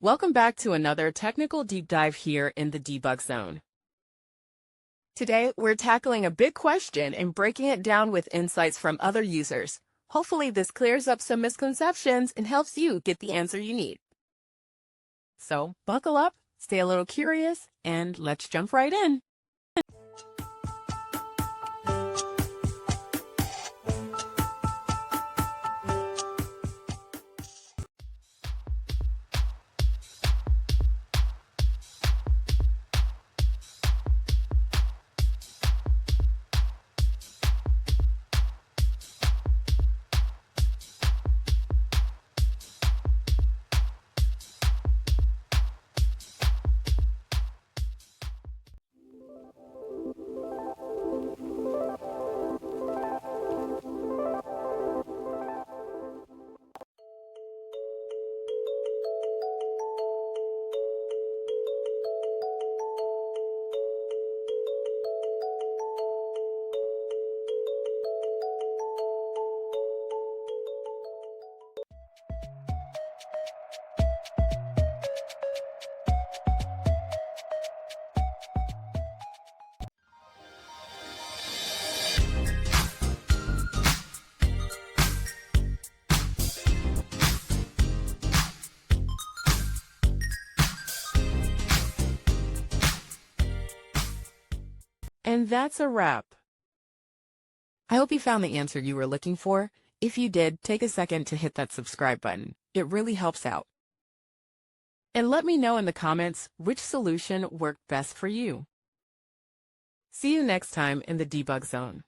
Welcome back to another technical deep dive here in the debug zone. Today, we're tackling a big question and breaking it down with insights from other users. Hopefully, this clears up some misconceptions and helps you get the answer you need. So, buckle up, stay a little curious, and let's jump right in. And that's a wrap. I hope you found the answer you were looking for. If you did, take a second to hit that subscribe button. It really helps out. And let me know in the comments which solution worked best for you. See you next time in the debug zone.